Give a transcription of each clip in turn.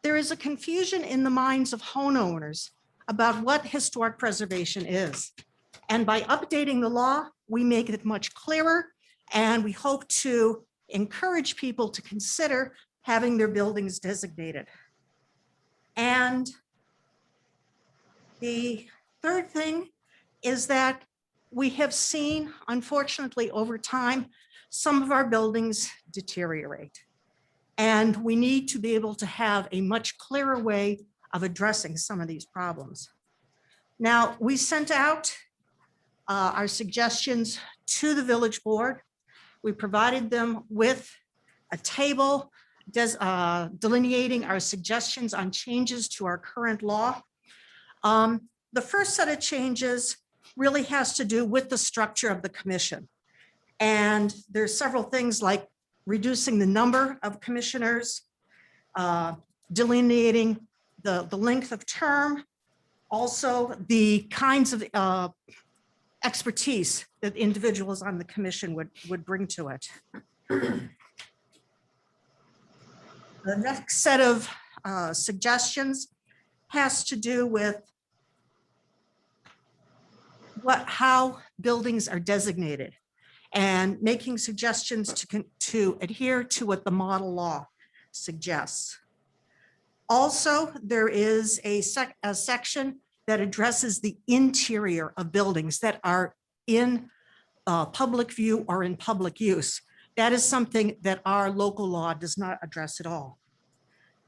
there is a confusion in the minds of homeowners about what historic preservation is. And by updating the law, we make it much clearer, and we hope to encourage people to consider having their buildings designated. And the third thing is that we have seen, unfortunately, over time, some of our buildings deteriorate. And we need to be able to have a much clearer way of addressing some of these problems. Now, we sent out our suggestions to the village board. We provided them with a table delineating our suggestions on changes to our current law. The first set of changes really has to do with the structure of the commission. And there's several things like reducing the number of commissioners, delineating the length of term, also the kinds of expertise that individuals on the commission would bring to it. The next set of suggestions has to do with how buildings are designated and making suggestions to adhere to what the model law suggests. Also, there is a section that addresses the interior of buildings that are in public view or in public use. That is something that our local law does not address at all.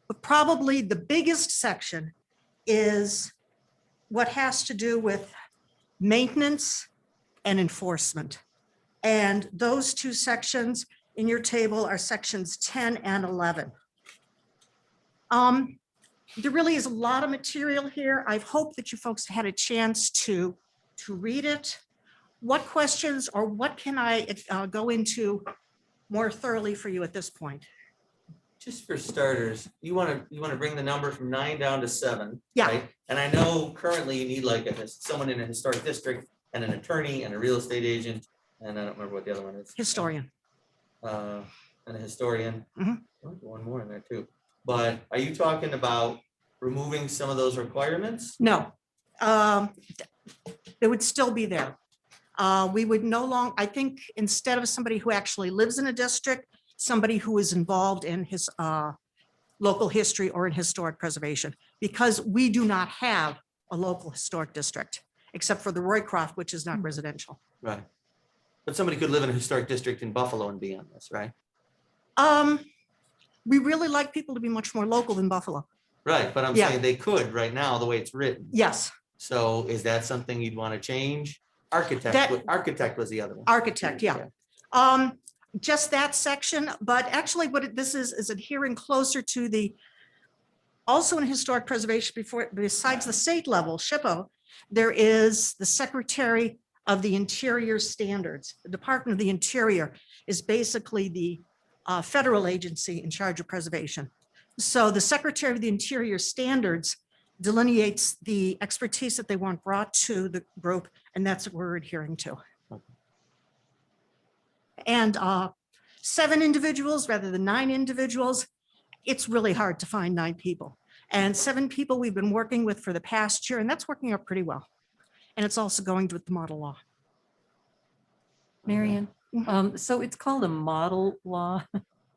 But probably the biggest section is what has to do with maintenance and enforcement. And those two sections in your table are sections 10 and 11. There really is a lot of material here. I hope that you folks had a chance to read it. What questions or what can I go into more thoroughly for you at this point? Just for starters, you want to bring the number from 9 down to 7. Yeah. Right? And I know currently you need like someone in a historic district and an attorney and a real estate agent, and I don't remember what the other one is. Historian. And a historian. Mhm. One more in there too. But are you talking about removing some of those requirements? No, it would still be there. We would no longer, I think instead of somebody who actually lives in a district, somebody who is involved in his local history or in historic preservation, because we do not have a local historic district, except for the Roycroft, which is not residential. Right. But somebody could live in a historic district in Buffalo and be on this, right? We really like people to be much more local than Buffalo. Right, but I'm Yeah. saying they could right now, the way it's written. Yes, So is that something you'd want to change? Architect was the other one. architect, yeah. Just that section, but actually what this is adhering closer to the, also in historic preservation besides the state level, SHPO, there is the Secretary of the Interior Standards. The Department of the Interior is basically the federal agency in charge of preservation. So the Secretary of the Interior Standards delineates the expertise that they want brought to the group, and that's what we're adhering to. And 7 individuals rather than 9 individuals, it's really hard to find 9 people. And 7 people we've been working with for the past year, and that's working out pretty well. And it's also going with the model law. Marion, so it's called a model law.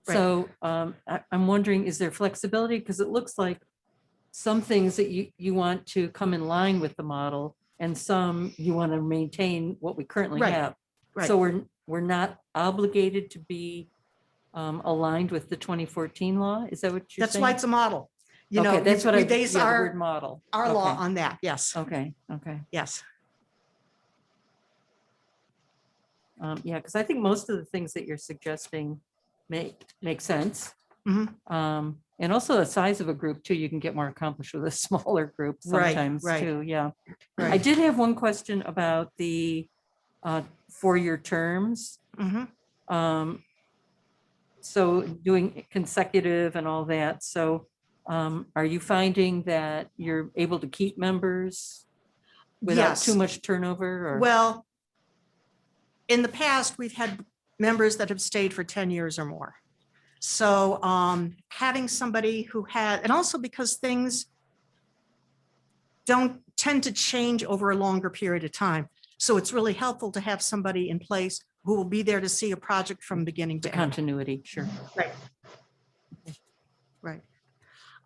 So I'm wondering, is there flexibility? Because it looks like some things that you want to come in line with the model and some you want to maintain what we currently have. Right. So we're not obligated to be aligned with the 2014 law. Is that what you're saying? That's why it's a model. You Okay, know, that's what we I base the our word model. law Okay. on that. Yes. Okay. Yes. Yeah, because I think most of the things that you're suggesting make sense. Mhm. And also the size of a group too, you can get more accomplished with a smaller group Right, sometimes right. too. Yeah. I Right. did have one question about the 4-year terms. Mhm. So doing consecutive and all that. So are you finding that you're able to keep members without Yes. too much turnover? Or? Well, in the past, we've had members that have stayed for 10 years or more. So having somebody who had, and also because things don't tend to change over a longer period of time. So it's really helpful to have somebody in place who will be there to see a project from beginning The to end. continuity, sure. Right. Right.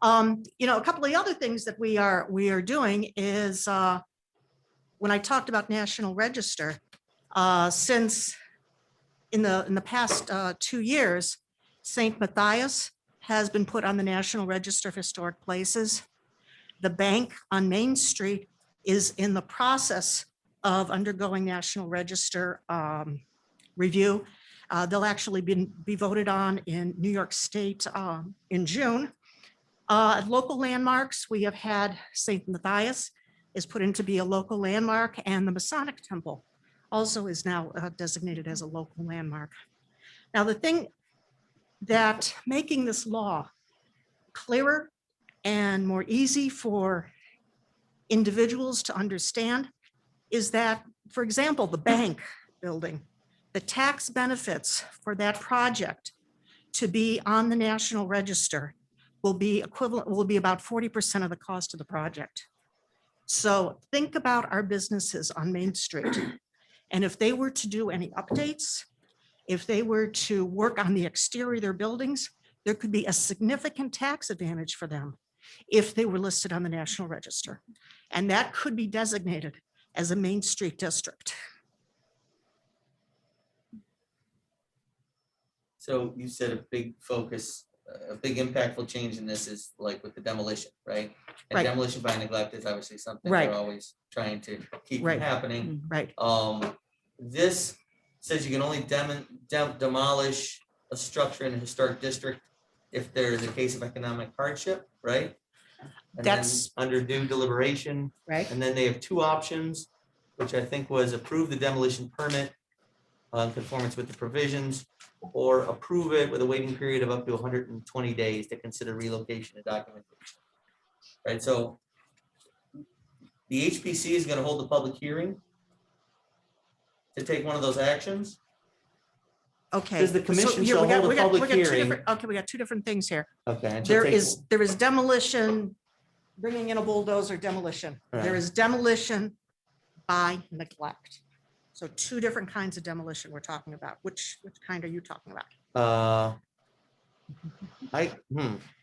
A couple of the other things that we are doing is when I talked about National Register, since in the past 2 years, St. Matthias has been put on the National Register of Historic Places. The bank on Main Street is in the process of undergoing National Register review. They'll actually be voted on in New York State in June. Local landmarks, we have had St. Matthias is put in to be a local landmark, and the Masonic Temple also is now designated as a local landmark. Now, the thing that making this law clearer and more easy for individuals to understand is that, for example, the bank building, the tax benefits for that project to be on the National Register will be about 40% of the cost of the project. So think about our businesses on Main Street. And if they were to do any updates, if they were to work on the exterior of their buildings, there could be a significant tax advantage for them if they were listed on the National Register. And that could be designated as a Main Street district. So you said a big focus, a big impactful change in this is like with the demolition, right? And Right. demolition by neglect is obviously something Right. we're always trying to keep Right. from happening. Right. This says you can only demolish a structure in a historic district if there is a case of economic hardship, right? And then That's under due deliberation, right. and then they have two options, which I think was approve the demolition permit in conformance with the provisions, or approve it with a waiting period of up to 120 days to consider relocation and documentation. Right, so the HPC is going to hold a public hearing to take one of those actions. Okay. Says the commission here shall we got- hold a we got- public we got two hearing. different- Okay, we got two different things here. Okay. and she'll There take- is demolition, bringing in a bulldozer demolition. There Right. is demolition by neglect. So two different kinds of demolition we're talking about. Which kind are you talking about?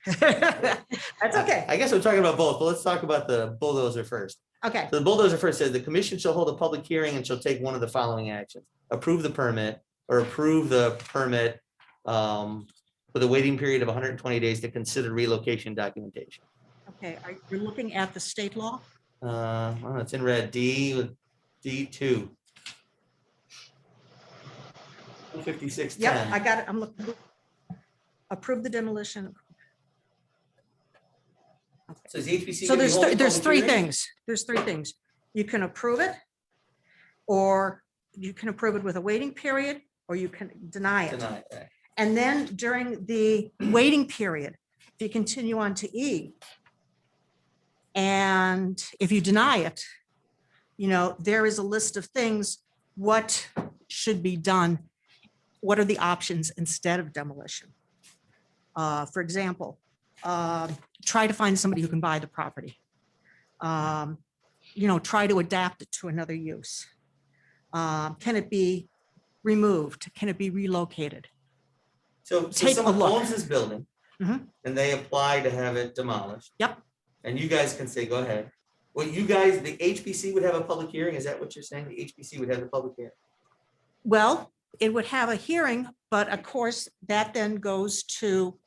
That's okay. I guess we're talking about both, but let's talk about the bulldozer first. Okay, So the bulldozer first says the commission shall hold a public hearing and shall take one of the following actions: approve the permit or approve the permit with a waiting period of 120 days to consider relocation documentation. okay. You're looking at the state law? Well, it's in red, D2. 5610. Yep, I got it. I'm looking. Approve the demolition. So is the HPC So gonna be holding a there's public three hearing? things. There's three things. You can approve it, or you can approve it with a waiting period, or you can deny it. Deny it, right. And then during the waiting period, if you continue on to E, and if you deny it, there is a list of things, what should be done, what are the options instead of demolition? For example, try to find somebody who can buy the property. Try to adapt it to another use. Can it be removed? Can it be relocated? So Take a someone look. owns this building Mhm. and they apply to have it demolished. Yep. And you guys can say, go ahead. Well, you guys, the HPC would have a public hearing. Is that what you're saying? The HPC would have the public hearing? Well, it would have a hearing, but of course, that then goes to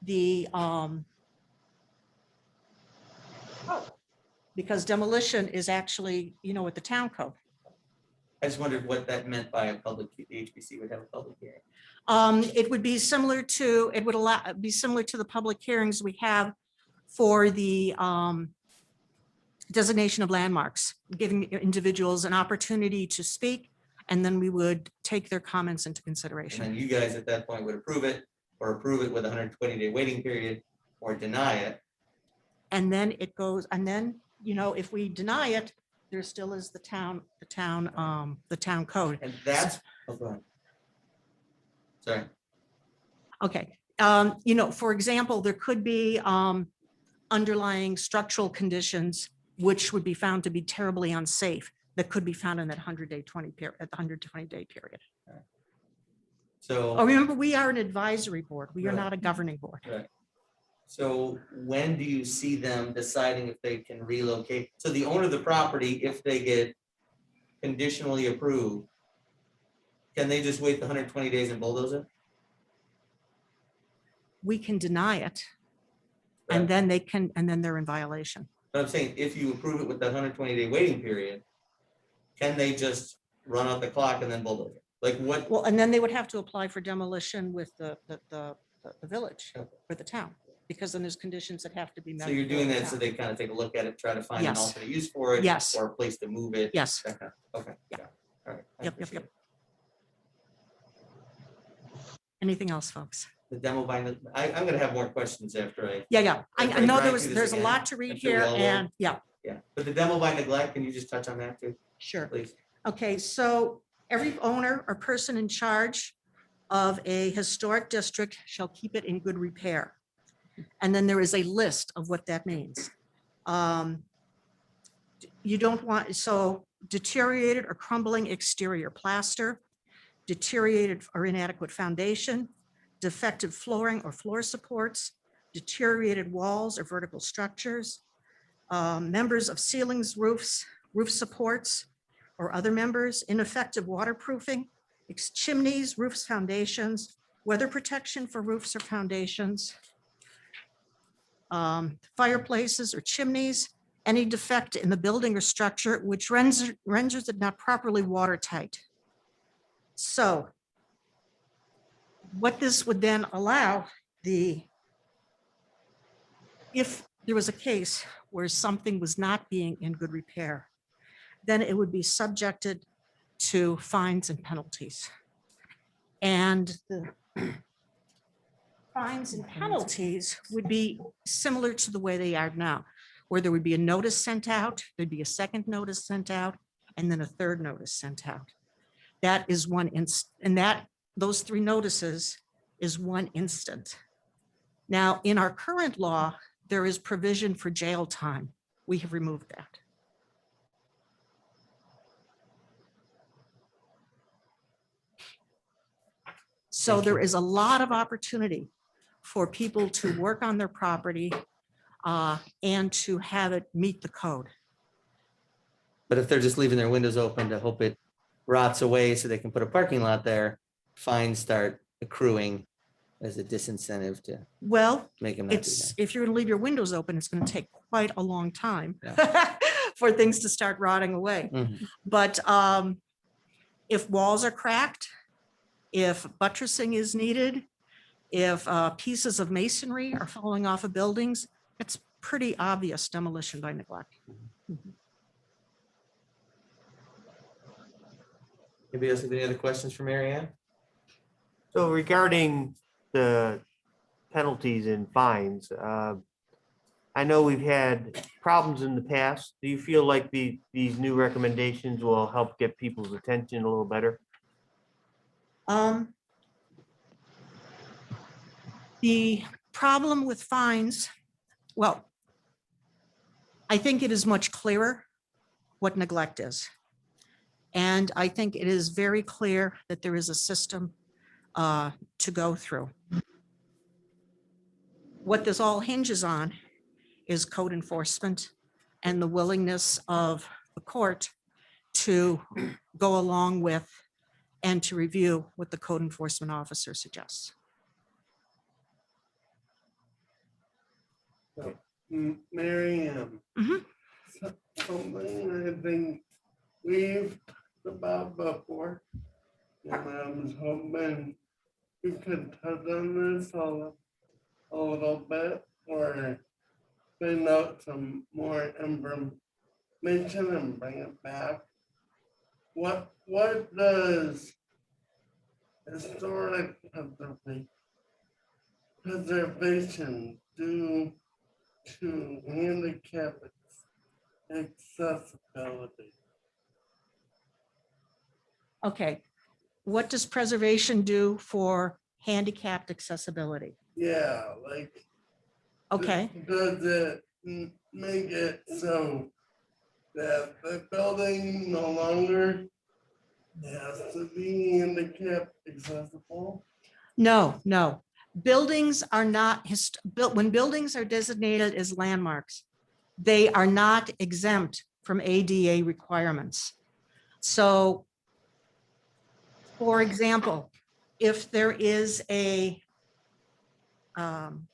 the because demolition is actually, with the town code. I just wondered what that meant by a public, the HPC would have a public hearing. It would be similar to, be similar to the public hearings we have for the designation of landmarks, giving individuals an opportunity to speak, and then we would take their comments into And consideration. then you guys at that point would approve it, or approve it with a 120-day waiting period, or deny it. And then it goes, and then, if we deny it, there still is the town code. And that's, oh, go ahead. Sorry. Okay, You know, for example, there could be underlying structural conditions which would be found to be terribly unsafe that could be found in that 100-day 20 period, at the 120-day period. Oh, So, remember, we are an advisory board. We are Right. not a governing board. so when do you see them deciding if they can relocate? So the owner of the property, if they get conditionally approved, can they just wait the 120 days and bulldoze it? We can deny it Right. and then they can, and then they're in violation. But I'm saying, if you approve it with that 120-day waiting period, can they just run out the clock and then bulldoze it? Like what? Well, and then they would have to apply for demolition with the village Okay. or the town, because then there's conditions that have to be met. So you're before doing the that so town. they kind of take a look at it, try to find an Yes. alternate use for it. Yes. Or a place to move it. Yes. that kind of- Okay. Yeah. All right. I Yep, yep, appreciate yep. it. Anything else, folks? The demo by, I'm gonna have more questions after Yeah. After I I know drive through this there's a again, lot to read I'm sure we here all will. and yeah, yeah, but the demo by neglect, can you just touch on that too, sure. please? Okay, so every owner or person in charge of a historic district shall keep it in good repair. And then there is a list of what that means. You don't want, so deteriorated or crumbling exterior plaster, deteriorated or inadequate foundation, defective flooring or floor supports, deteriorated walls or vertical structures, members of ceilings, roofs, roof supports, or other members, ineffective waterproofing, chimneys, roofs, foundations, weather protection for roofs or foundations, fireplaces or chimneys, any defect in the building or structure which renders it not properly watertight. So what this would then allow if there was a case where something was not being in good repair, then it would be subjected to fines and penalties. And the fines and penalties would be similar to the way they are now, where there would be a notice sent out, there'd be a second notice sent out, and then a third notice sent out. That is those three notices is one instant. Now, in our current law, there is provision for jail time. We have removed that. So there is a lot of opportunity for people to work on their property and to have it meet the code. But if they're just leaving their windows open to hope it rots away so they can put a parking lot there, fines start accruing as a disincentive to Well, make them not do it's, that. if you're gonna leave your windows open, it's gonna take quite a long time Yeah. for things to start rotting away. Mhm. But if walls are cracked, if buttressing is needed, if pieces of masonry are falling off of buildings, it's pretty obvious demolition by neglect. Anybody else have any other questions for Mary Ann? So regarding the penalties and fines, I know we've had problems in the past. Do you feel like these new recommendations will help get people's attention a little better? The problem with fines, well, I think it is much clearer what neglect is. And I think it is very clear that there is a system to go through. What this all hinges on is code enforcement and the willingness of the court to go along with and to review what the code enforcement officer suggests. Mary Ann. Mhm. Something I think we've talked about before. And I was hoping you could touch on this a little bit or find out some more information and bring it back. What does historic preservation do to handicap accessibility? Okay, what does preservation do for handicapped accessibility? Yeah, like. Okay, Does it make it so that the building no longer has to be handicap accessible? no, no. Buildings are not, built when buildings are designated as landmarks, they are not exempt from ADA requirements. So, for example, if there is um,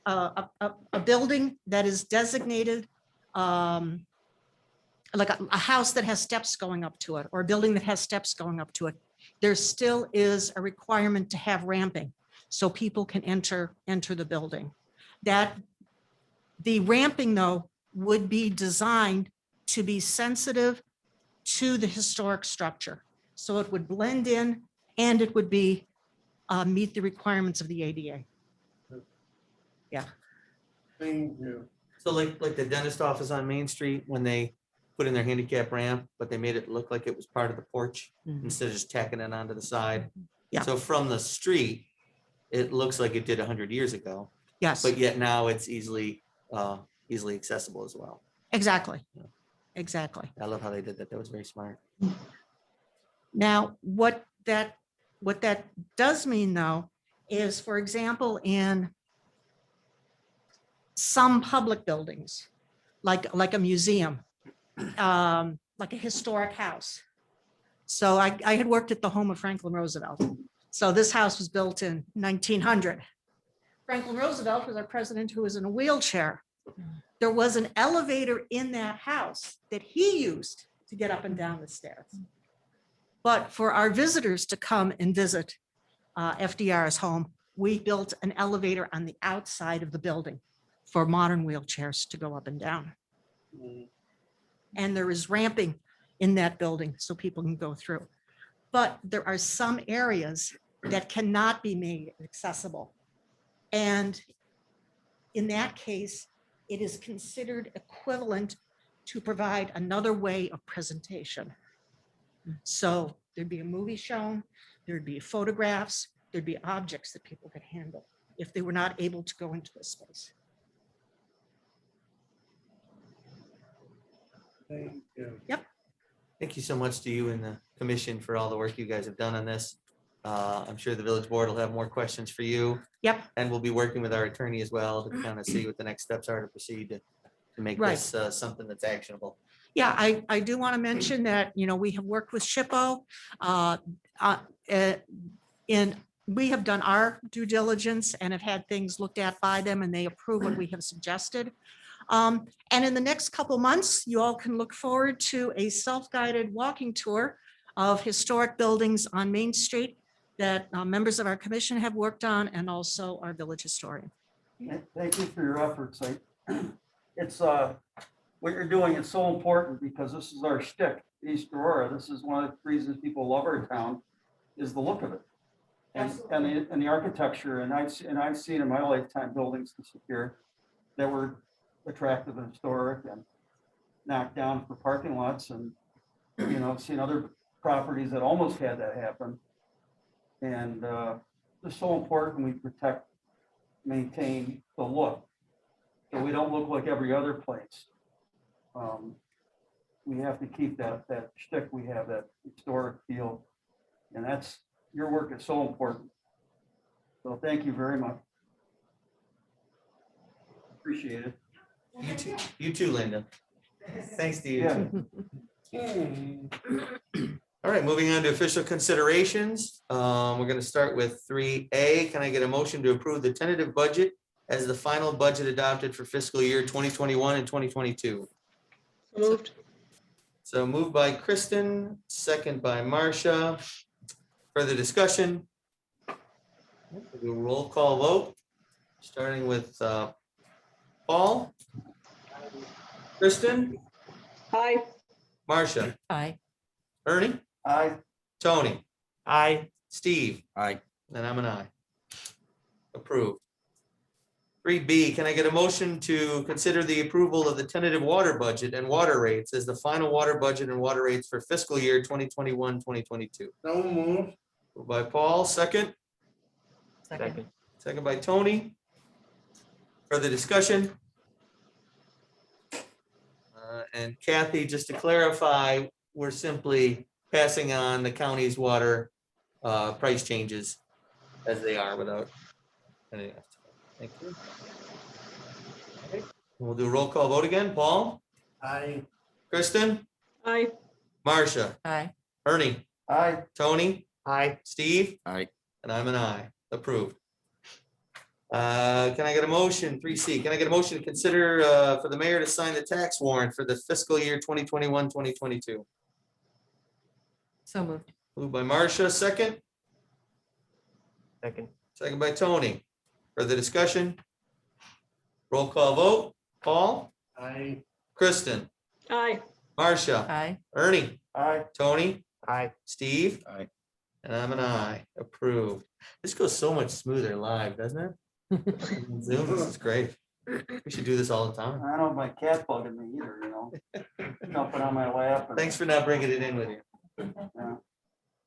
a building that is designated like a house that has steps going up to it, or a building that has steps going up to it, there still is a requirement to have ramping so people can enter the building. That the ramping, though, would be designed to be sensitive to the historic structure. So it would blend in and it would be meet the requirements of the ADA. Thank you. So like the dentist office on Main Street, when they put in their handicap ramp, but they made it look like it was part of the porch instead of just tacking it onto the side. Yeah. So from the street, it looks like it did 100 years ago, Yes, but yet now it's easily accessible as well. exactly. Yeah. Exactly. I love how they did that. That was very smart. Now, what that does mean, though, is, for example, in some public buildings, like a museum, like a historic house. So I had worked at the home of Franklin Roosevelt. So this house was built in 1900. Franklin Roosevelt was our president who was in a wheelchair. There was an elevator in that house that he used to get up and down the stairs. But for our visitors to come and visit FDR's home, we built an elevator on the outside of the building for modern wheelchairs to go up and down. And there is ramping in that building so people can go through. But there are some areas that cannot be made accessible. And in that case, it is considered equivalent to provide another way of presentation. So there'd be a movie shown, there'd be photographs, there'd be objects that people could handle if they were not able to go into the space. Thank you. Thank you so much to you and the commission for all the work you guys have done on this. I'm sure the village board will have more questions for you. Yep. And we'll be working with our attorney as well to kind of see what the next steps are to proceed to make Right. this something that's actionable. Yeah, I do want to mention that, we have worked with SHPO. We have done our due diligence and have had things looked at by them, and they approve what we have suggested. And in the next couple months, you all can look forward to a self-guided walking tour of historic buildings on Main Street that members of our commission have worked on, and also our village historian. Thank you for your efforts. It's what you're doing is so important because this is our shtick, East Aurora. This is one of the reasons people love our town, is the look of it. And the architecture, and I've seen in my lifetime buildings disappear that were attractive and historic and knocked down for parking lots, and I've seen other properties that almost had that happen. And it's so important we protect, maintain the look, so we don't look like every other place. We have to keep that shtick we have, that historic feel, and that's, your work is so important. So thank you very much. Appreciate it. You too, Linda. Thanks to you. Yeah. All right, moving on to official considerations. We're going to start with 3A. Can I get a motion to approve the tentative budget as the final budget adopted for fiscal year 2021 and 2022? Moved. So moved by Kristen, second by Marcia. Further discussion? We'll do a roll call vote, starting with Paul, Kristen, Aye. Marcia, Aye. Ernie, Aye. Tony, Aye. Steve, Aye. and I'm an aye. Approved. 3B, can I get a motion to consider the approval of the tentative water budget and water rates as the final water budget and water rates for fiscal year 2021, 2022? So moved. Moved by Paul, second, Second. second by Tony. Further discussion? And Kathy, just to clarify, we're simply passing on the county's water price changes as they are without anything else. Thank you. Okay, we'll do a roll call vote again. Paul, I, Kristen, Aye. Marcia, Aye. Ernie, Aye. Tony, Aye. Steve, Aye. and I'm an aye. Approved. Can I get a motion, 3C, can I get a motion to consider for the mayor to sign the tax warrant for the fiscal year 2021, 2022? So moved. Moved by Marcia, second. Second. Second by Tony. Further discussion? Roll call vote. Paul, I, Kristen, Aye. Marcia, Aye. Ernie, Aye. Tony, Aye. Steve. Aye. And I'm an aye. Approved. This goes so much smoother live, doesn't it? Zoom, this is great. We should do this all the time. I don't have my cat bugging me either, you know, jumping on my lap. and- Thanks for not bringing it in with you. Yeah.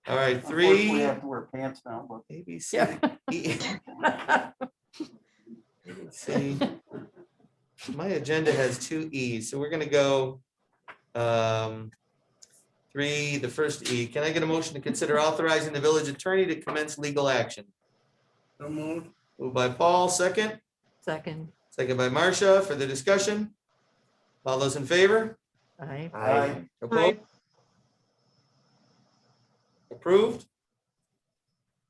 All right, Unfortunately, I 3. have to wear pants now, but A, B, C, Yeah. E. See, my agenda has 2 E's, so we're gonna go 3, the first E. Can I get a motion to consider authorizing the village attorney to commence legal action? so moved. Moved by Paul, second. Second. Second by Marcia. For the discussion? All those in favor? Aye. Aye. Opposed? Approved?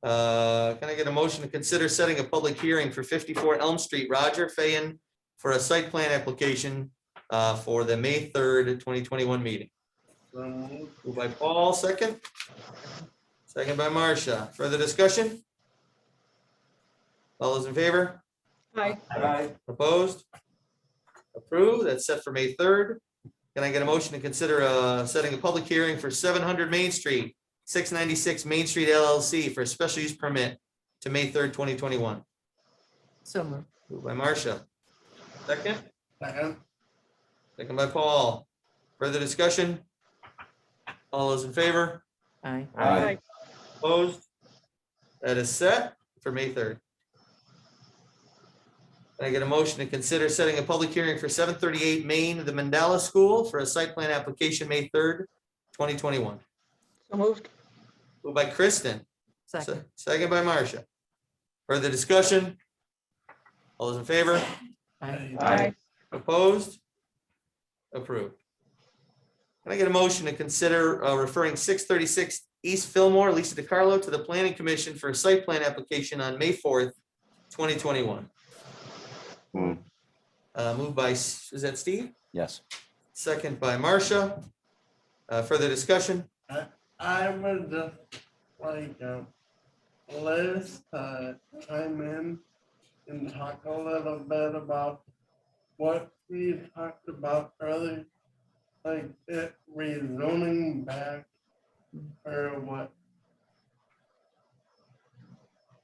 Can I get a motion to consider setting a public hearing for 54 Elm Street, Roger Fayin, for a site plan application for the May 3rd, 2021 meeting? So moved. Moved by Paul, second. Second by Marcia. Further discussion? All those in favor? Aye. Aye. Opposed? Approved. That's set for May 3rd. Can I get a motion to consider setting a public hearing for 700 Main Street, 696 Main Street LLC for a special use permit to May 3rd, 2021? So moved. Moved by Marcia. Second. Second, Second by Paul. Further discussion? All those in favor? Aye. Aye. Opposed? That is set for May 3rd. Can I get a motion to consider setting a public hearing for 738 Main, the Mandala School for a site plan application May 3rd, 2021? So moved. Moved by Kristen, Second. second by Marcia. Further discussion? All those in favor? Aye. Aye. Opposed? Approved. Can I get a motion to consider referring 636 East Fillmore, Lisa DiCarlo, to the Planning Commission for a site plan application on May 4th, 2021? Moved by, is that Steve? Yes. Second by Marcia. Further discussion? I would just like, Liz to chime in and talk a little bit about what we talked about earlier, like it rezoning back or what.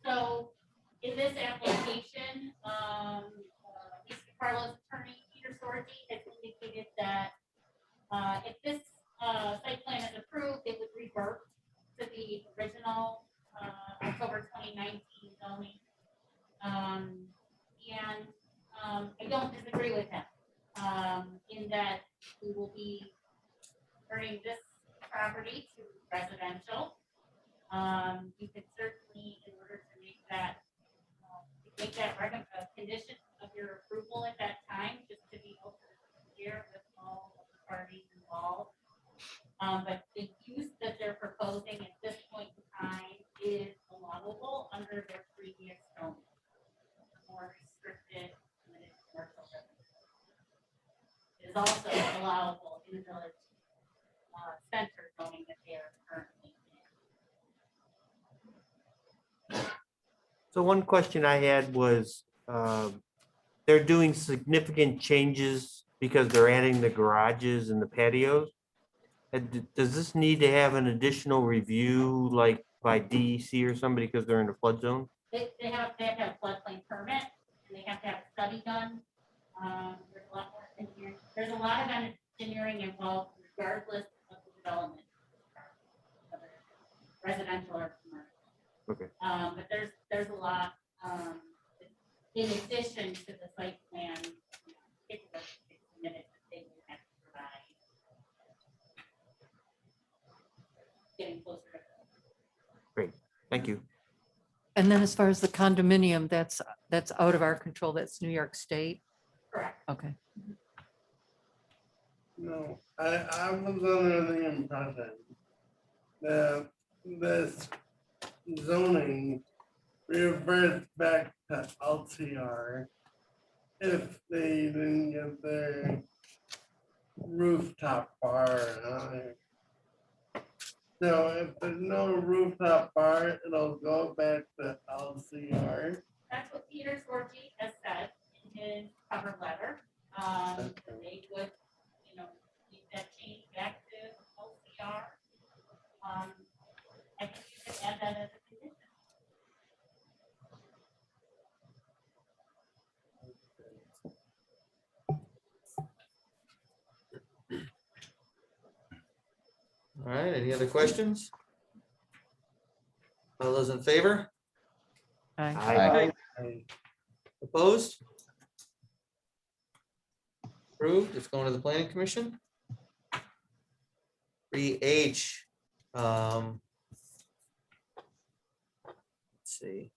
So in this application, Mr. Carlos' attorney, Peter Sorgi, has indicated that if this site plan is approved, it would revert to the original October 2019 zoning. I don't disagree with him in that we will be turning this property to residential. You could certainly, in order to make that a condition of your approval at that time, just to be open here with all of the parties involved. But the use that they're proposing at this point in time is allowable under their previous zoning. More restricted, limited commercial residential. It is also allowable in the village center zoning that they are currently in. So one question I had was, they're doing significant changes because they're adding the garages and the patios. And does this need to have an additional review, like by DEC or somebody, because they're in a flood zone? They have to have a floodplain permit, and they have to have a study done. There's a lot more engineering. There's a lot of engineering involved regardless of the development. Whether it's residential or commercial. Okay. But there's a lot in addition to the site plan, paperwork that's submitted, that they would have to provide. Getting closer to. Thank you. And then as far as the condominium, that's out of our control. That's New York State. Correct. Okay. No, I was under the impression that this zoning reverts back to LCR if they didn't get their rooftop bar on it. So if there's no rooftop bar, it'll go back to LCR. That's what Peter Sorgi has said in his cover letter. That they would, keep that change back to LCR. I think you could add that as a condition. All right, any other questions? All those in favor? Aye. Opposed? Approved, it's going to the planning commission. 3H. Let's see.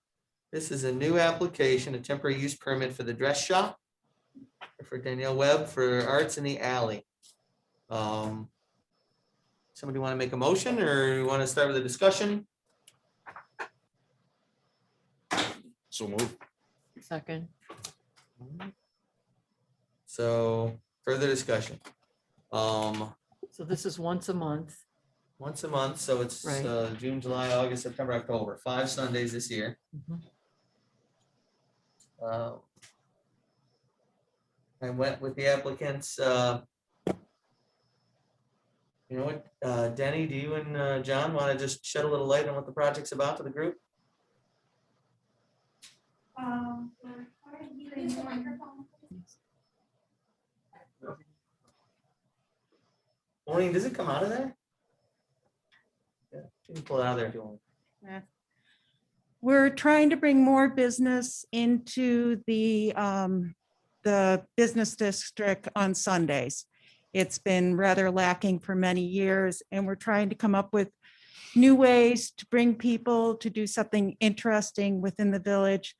This is a new application, a temporary use permit for the dress shop for Danielle Webb for Arts in the Alley. Somebody want to make a motion or you want to start with a discussion? So move. Second. So further discussion. So this is once a month. Once a month, so it's Right. June, July, August, September, October, 5 Sundays this year. Mhm. I went with the applicants. You know what, Denny, do you and John want to just shed a little light on what the project's about for the group? Maureen, does it come out of there? Yeah, you can pull it out of there if you want. We're trying to bring more business into the business district on Sundays. It's been rather lacking for many years, and we're trying to come up with new ways to bring people to do something interesting within the village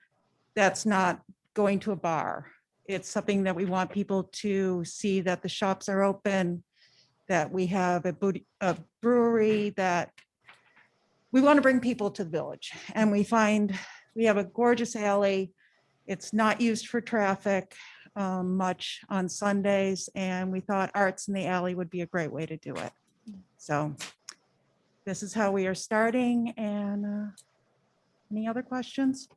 that's not going to a bar. It's something that we want people to see, that the shops are open, that we have a brewery, that we want to bring people to the village. And we find we have a gorgeous alley. It's not used for traffic much on Sundays, and we thought Arts in the Alley would be a great way to do it. So this is how we are starting. And any other questions?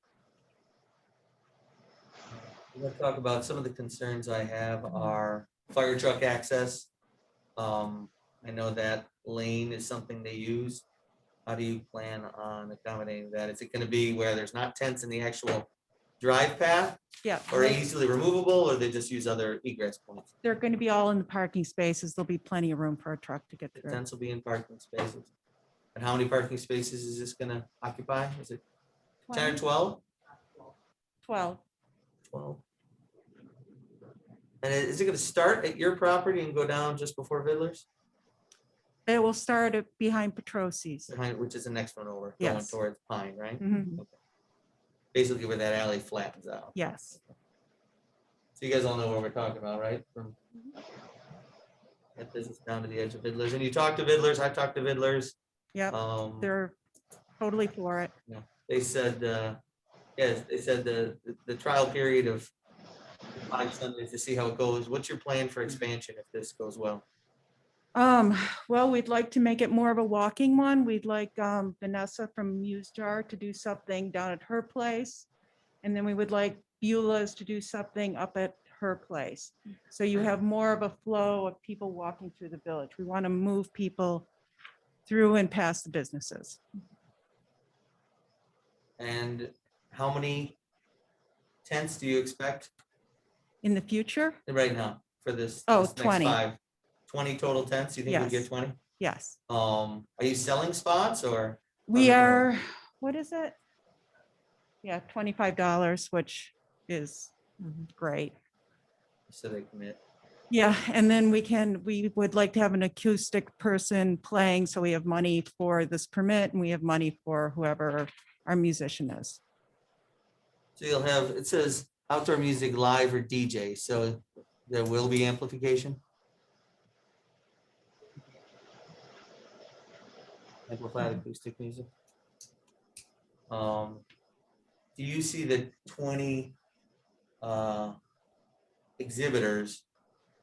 Let's talk about some of the concerns I have are fire truck access. I know that lane is something they use. How do you plan on accommodating that? Is it going to be where there's not tents in the actual drive path Yeah, or easily removable, or they just use other egress points? they're going to be all in the parking spaces. There'll be plenty of room for a truck to get The through. tents will be in parking spaces. And how many parking spaces is this going to occupy? Is it 10 or 12? 12. 12. And is it going to start at your property and go down just before Vidler's? It will start at behind Petrosi's. Behind, which is the next one over, going Yes. towards Pine, right? Mhm. Basically where that alley flattens out. Yes. So you guys all know what we're talking about, right? From that business down to the edge of Vidler's. And you talked to Vidler's, I talked to Vidler's. Yep, they're totally for it. They said, yes, they said the trial period of 5 Sundays to see how it goes. What's your plan for expansion if this goes well? Well, we'd like to make it more of a walking one. We'd like Vanessa from Muse Jar to do something down at her place. And then we would like Beulah's to do something up at her place. So you have more of a flow of people walking through the village. We want to move people through and past the businesses. And how many tents do you expect In the future, right now for this? Oh, this next 20. 20 total tents? You think we'll Yes. get 20? yes. Are you selling spots or? We How's it are, what is it? Yeah, $25, which is Mhm. great. So they commit. Yeah, and then we would like to have an acoustic person playing, so we have money for this permit and we have money for whoever our musician is. So you'll have, it says outdoor music live or DJ, so there will be amplification? Amplified acoustic music. Do you see the 20 exhibitors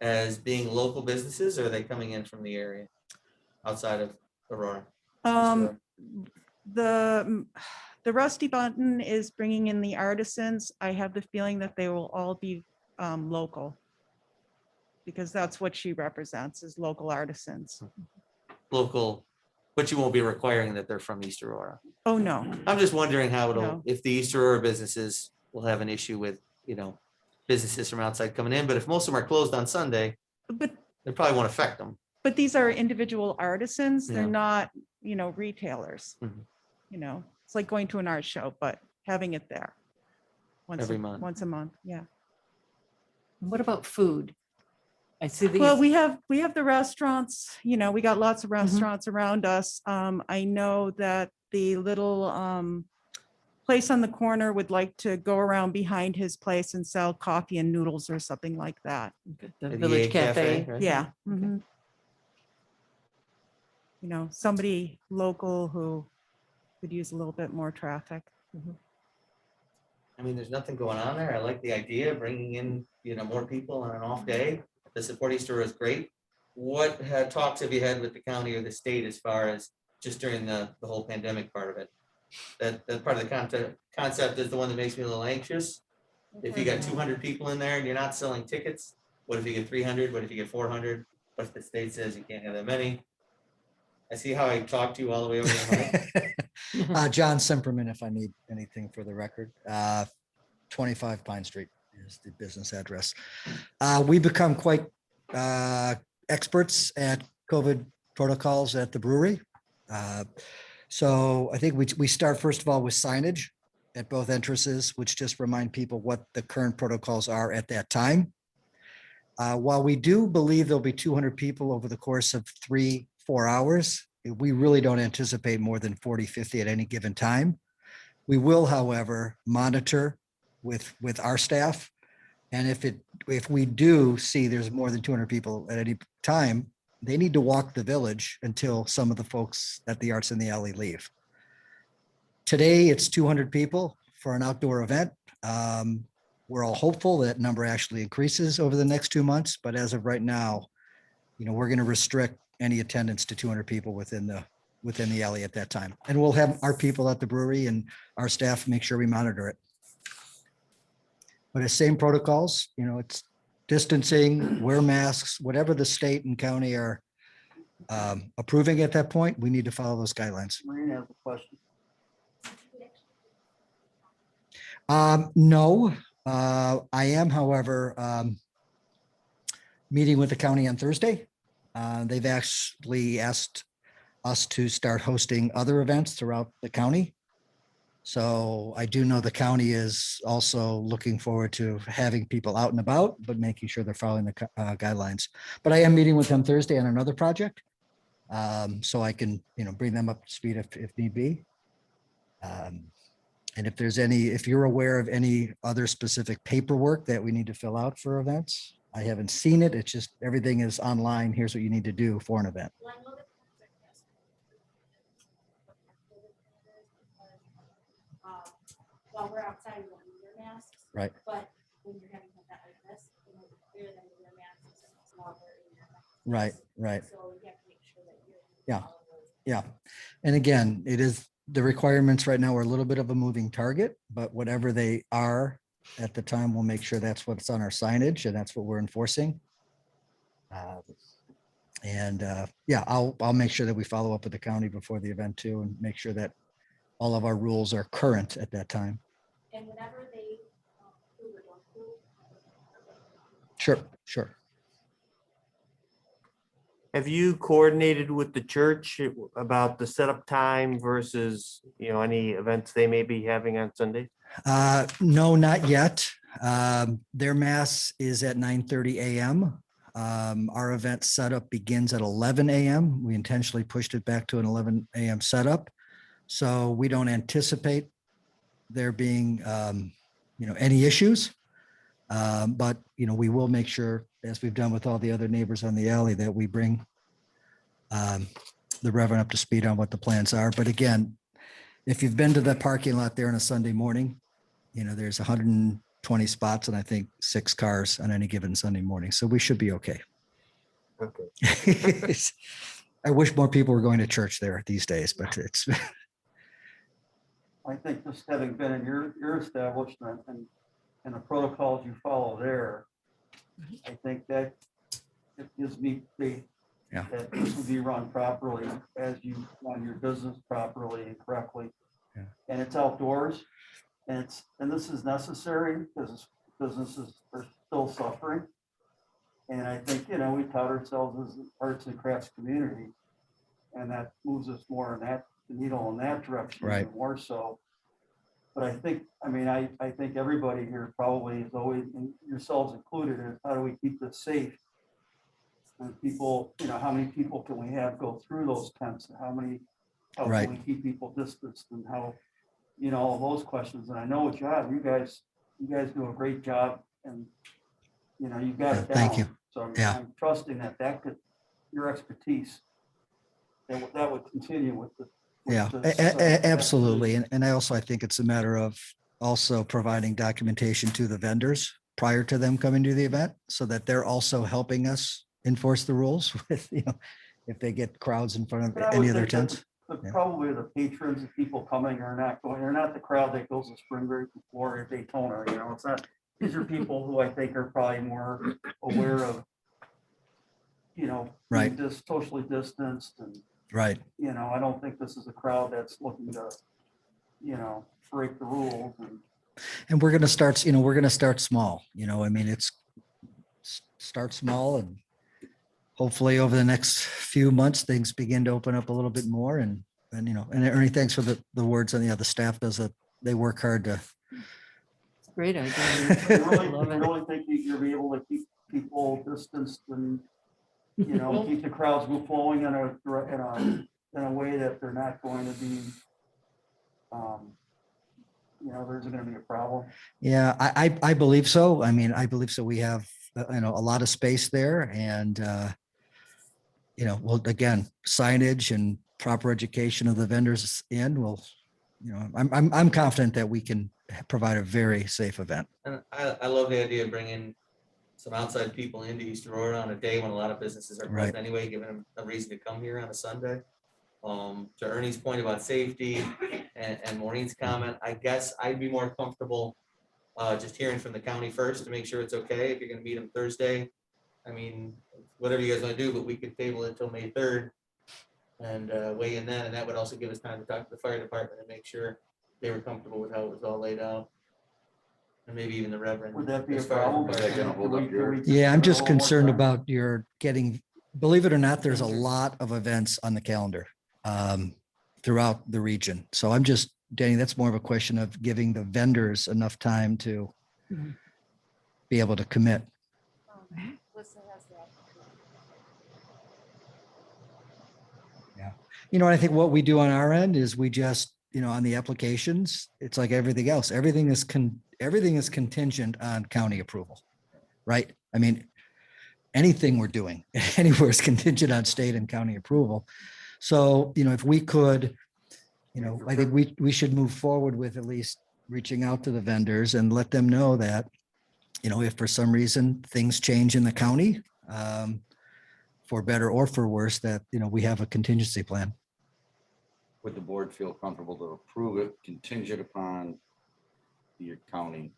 as being local businesses, or are they coming in from the area outside of Aurora? Um, the Rusty Button is bringing in the artisans. I have the feeling that they will all be local. Because that's what she represents, is local artisans. Local, but you won't be requiring that they're from East Aurora. Oh, no. I'm just wondering how it'll, No. if the East Aurora businesses will have an issue with, businesses from outside coming in, but if most of them are closed on Sunday, But it probably won't affect them. these are individual artisans. They're Yeah. not, retailers. Mhm. It's like going to an art show, but having it there. Every month. Once a month, yeah. And what about food? I see these. Well, we have the restaurants, we got lots of restaurants around us. I know that the little place on the corner would like to go around behind his place and sell coffee and noodles or something like that. The At Village EA Cafe. right? Yeah. mhm. Somebody local who could use a little bit more traffic. I mean, there's nothing going on there. I like the idea of bringing in, more people on an off day. The support East Aurora is great. What talks have you had with the county or the state as far as just during the whole pandemic part of it? That part of the concept is the one that makes me a little anxious. If you got 200 people in there and you're not selling tickets, what if you get 300? What if you get 400? What if the state says you can't have that many? I see how I talked to you all the way over the mic. John Simperman, if I need anything for the record. 25 Pine Street is the business address. We become quite experts at COVID protocols at the brewery. So I think we start first of all with signage at both entrances, which just remind people what the current protocols are at that time. While we do believe there'll be 200 people over the course of 3-4 hours, we really don't anticipate more than 40, 50 at any given time. We will, however, monitor with our staff. And if we do see there's more than 200 people at any time, they need to walk the village until some of the folks at the Arts in the Alley leave. Today, it's 200 people for an outdoor event. We're all hopeful that number actually increases over the next 2 months, but as of right now, we're going to restrict any attendance to 200 people within the alley at that time. And we'll have our people at the brewery and our staff make sure we monitor it. But the same protocols, it's distancing, wear masks, whatever the state and county are approving at that point, we need to follow those guidelines. Marina has a question. No, I am, however, meeting with the county on Thursday. They've actually asked us to start hosting other events throughout the county. So I do know the county is also looking forward to having people out and about, but making sure they're following the guidelines. But I am meeting with them Thursday on another project. So I can, bring them up to speed if need be. And if you're aware of any other specific paperwork that we need to fill out for events, I haven't seen it. It's just everything is online. Here's what you need to do for an event. Well, I know that while we're outside, we don't need our masks. Right. But when you're having that like this, it might be clear that you wear masks and it's longer in your mouth. Right, right. So you have to make sure that you're. Yeah. Yeah. And again, the requirements right now are a little bit of a moving target, but whatever they are at the time, we'll make sure that's what's on our signage and that's what we're enforcing. Yeah, I'll make sure that we follow up with the county before the event too, and make sure that all of our rules are current at that time. And whenever they approve or don't approve. Sure, sure. Have you coordinated with the church about the setup time versus, any events they may be having on Sundays? No, not yet. Their mass is at 9:30 a.m. Our event setup begins at 11 a.m. We intentionally pushed it back to an 11 a.m. setup. So we don't anticipate there being, any issues. But, we will make sure, as we've done with all the other neighbors on the alley, that we bring the Reverend up to speed on what the plans are. But again, if you've been to the parking lot there on a Sunday morning, there's 120 spots and I think 6 cars on any given Sunday morning. So we should be okay. Okay. I wish more people were going to church there these days, but it's, I think just having been in your establishment and the protocols you follow there, I think that it gives me faith Yeah. that this will be run properly as you run your business properly and correctly. Yeah. And it's outdoors, and this is necessary because businesses are still suffering. And I think, we tout ourselves as an arts and crafts community, and that moves us more in the needle in that direction, Right. even more so. But I think, I think everybody here probably is always, and yourselves included, is how do we keep this safe? And people, how many people can we have go through those tents? And how Right. can we keep people distanced, and how, all those questions. And I know, John, you guys do a great job, and, you've got it down. Thank you. So Yeah. I'm trusting that could, your expertise, that would continue with the. with yeah, this, absolutely. And I think it's a matter of also providing documentation to the vendors prior to them coming to the event so that they're also helping us enforce the rules with, if they get crowds in front But I of would any of their think that tents. Yeah. Probably the patrons, the people coming are not going, they're not the crowd that goes to Spring Break or Daytona, it's not, these are people who I think are probably more aware of, Right. being just socially distanced, and, Right. I don't think this is a crowd that's looking to, break the rules, And we're going to start small, it's start small and hopefully over the next few months, things begin to open up a little bit more and Ernie, thanks for the words on the staff they work hard to. It's a great idea. you really, Love it. really think you'll be able to keep people distanced and, keep the crowds flowing in a way that they're not going to be, there's going to be a problem. Yeah, I believe so. I believe so. We have, a lot of space there and, well, again, signage and proper education of the vendors I'm confident that we can provide a very safe event. And I love the idea of bringing some outside people into East Aurora on a day when a lot of businesses are closed Right. anyway, giving them a reason to come here on a Sunday. To Ernie's point about safety and Maureen's comment, I guess I'd be more comfortable just hearing from the county first to make sure it's okay. If you're gonna meet them Thursday, whatever you guys wanna do, but we could table it until May 3rd and weigh in then, and that would also give us time to talk to the fire department and make sure they were comfortable with how it was all laid out. And maybe even the Reverend. Would that be a as far as- problem? Is that gonna hold up your- Yeah, I'm just Give it a little more concerned time? about believe it or not, there's a lot of events on the calendar throughout the region. So I'm just, Danny, that's more of a question of giving the vendors enough time to Mhm. be able to commit. Yeah. I think what we do on our end is we just, on the applications, it's like everything else. Everything is contingent on county approval, right? Anything we're doing anywhere is contingent on state and county approval. So, if we could, I think we should move forward with at least reaching out to the vendors and let them know that, if for some reason things change in the county, for better or for worse, that, we have a contingency plan. Would the board feel comfortable to approve it contingent upon your county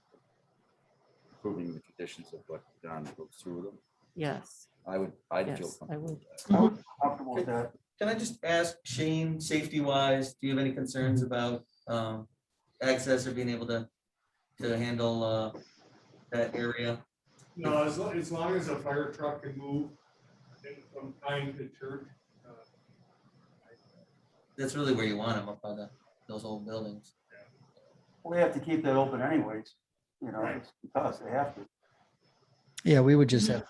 approving the conditions of what John goes through them? Yes, I'd feel yes, I comfortable would. with that. I would be comfortable with that. Can I just ask Shane, safety wise, do you have any concerns about access or being able to handle that area? No, as long as a fire truck can move from time to church. That's really where you want them, up by those old buildings. We have to keep that open anyways, you know, it's because they have to. Yeah, we would just have